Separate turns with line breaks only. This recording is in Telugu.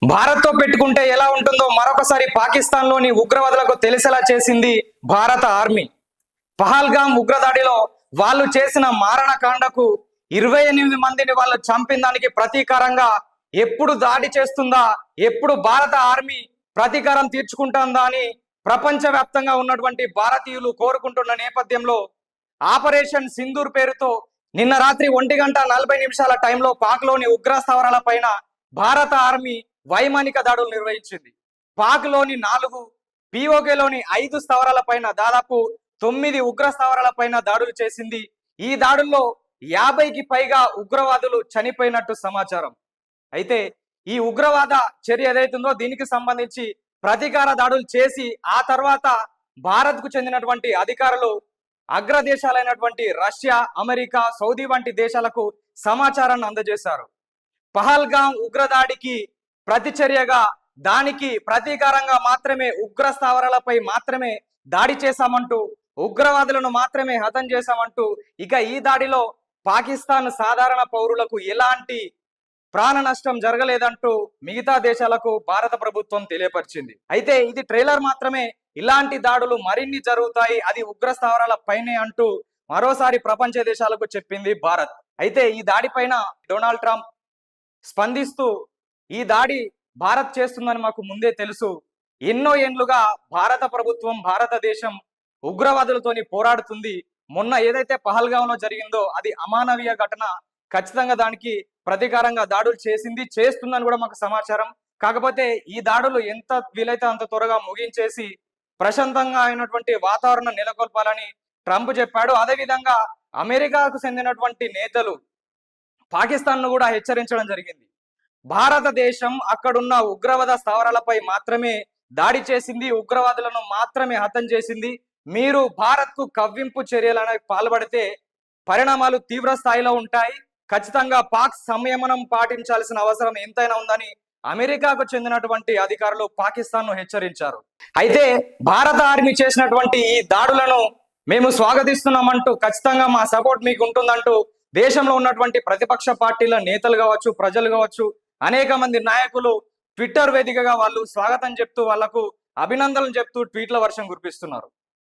భారత్ తో పెట్టుకుంటే ఎలా ఉంటుందో మరొకసారి పాకిస్తాన్ లోని ఉగ్రవాదులకు తెలిసేలా చేసింది భారత ఆర్మీ. పహల్గామ్ ఉగ్రదాడిలో వాళ్ళు చేసిన మారణకాండకు 28 మందిని వాళ్ళు చంపిన దానికి ప్రతీకారంగా ఎప్పుడు దాడి చేస్తుందా, ఎప్పుడు భారత ఆర్మీ ప్రతీకారం తీర్చుకుంటుందా అని ప్రపంచవ్యాప్తంగా ఉన్నటువంటి భారతీయులు కోరుకుంటున్న నేపథ్యంలో ఆపరేషన్ సింధూర్ పేరుతో నిన్న రాత్రి 1:40 టైంలో పాక్లోని ఉగ్ర స్థావరాల పైన భారత ఆర్మీ వైమానిక దాడులు నిర్వహించింది. పాక్లోని 4, పిఓకేలోని 5 స్థావరాల పైన దాదాపు 9 ఉగ్ర స్థావరాల పైన దాడులు చేసింది. ఈ దాడుల్లో 50కి పైగా ఉగ్రవాదులు చనిపోయినట్టు సమాచారం. అయితే ఈ ఉగ్రవాద చర్య ఏదైతుందో దీనికి సంబంధించి ప్రతీకార దాడులు చేసి ఆ తర్వాత భారత్ కు చెందినటువంటి అధికారులు అగ్రదేశాలైనటువంటి రష్యా, అమెరికా, సౌదీ వంటి దేశాలకు సమాచారాన్ని అందజేశారు. పహల్గామ్ ఉగ్రదాడికి ప్రతిచర్యగా దానికి ప్రతీకారంగా మాత్రమే ఉగ్ర స్థావరాలపై మాత్రమే దాడి చేశామంటూ, ఉగ్రవాదులను మాత్రమే హతం చేశామంటూ, ఇక ఈ దాడిలో పాకిస్తాన్ సాధారణ పౌరులకు ఎలాంటి ప్రాణ నష్టం జరగలేదంటూ మిగతా దేశాలకు భారత ప్రభుత్వం తెలియపరిచింది. అయితే ఇది ట్రైలర్ మాత్రమే, ఇలాంటి దాడులు మరిన్ని జరుగుతాయి, అది ఉగ్ర స్థావరాల పైనే అంటూ మరోసారి ప్రపంచ దేశాలకు చెప్పింది భారత్. అయితే ఈ దాడి పైన డొనాల్డ్ ట్రంప్ స్పందిస్తూ ఈ దాడి భారత్ చేస్తుందని మాకు ముందే తెలుసు, ఎన్నో ఏండ్లుగా భారత ప్రభుత్వం, భారతదేశం ఉగ్రవాదులతోని పోరాడుతుంది. మొన్న ఏదైతే పహల్గాంలో జరిగిందో అది అమానవీయ ఘటన, ఖచ్చితంగా దానికి ప్రతీకారంగా దాడులు చేసింది, చేస్తుందని కూడా మాకు సమాచారం. కాకపోతే ఈ దాడులు ఎంత వీలైతే అంత త్వరగా ముగించేసి ప్రశాంతంగా అయినటువంటి వాతావరణం నెలకొల్పాలని ట్రంప్ చెప్పాడు. అదేవిధంగా అమెరికాకు చెందినటువంటి నేతలు పాకిస్తాన్ ను కూడా హెచ్చరించడం జరిగింది. భారతదేశం అక్కడున్న ఉగ్రవాద స్థావరాలపై మాత్రమే దాడి చేసింది, ఉగ్రవాదులను మాత్రమే హతం చేసింది. మీరు భారత్ కు కవ్వింపు చర్యలకు పాల్పడితే పరిణామాలు తీవ్ర స్థాయిలో ఉంటాయి, ఖచ్చితంగా పాక్ సంయమనం పాటించాల్సిన అవసరం ఎంతైనా ఉందని అమెరికాకు చెందినటువంటి అధికారులు పాకిస్తాన్ ను హెచ్చరించారు. అయితే భారత ఆర్మీ చేసినటువంటి ఈ దాడులను మేము స్వాగతిస్తున్నామంటూ, ఖచ్చితంగా మా సపోర్ట్ మీకు ఉంటుందంటూ దేశంలో ఉన్నటువంటి ప్రతిపక్ష పార్టీల నేతలు కావచ్చు, ప్రజలు కావచ్చు, అనేక మంది నాయకులు ట్విట్టర్ వేదికగా వాళ్ళు స్వాగతం చెప్తూ, వాళ్లకు అభినందనలు చెప్తూ ట్వీట్ల వర్షం కురిపిస్తున్నారు.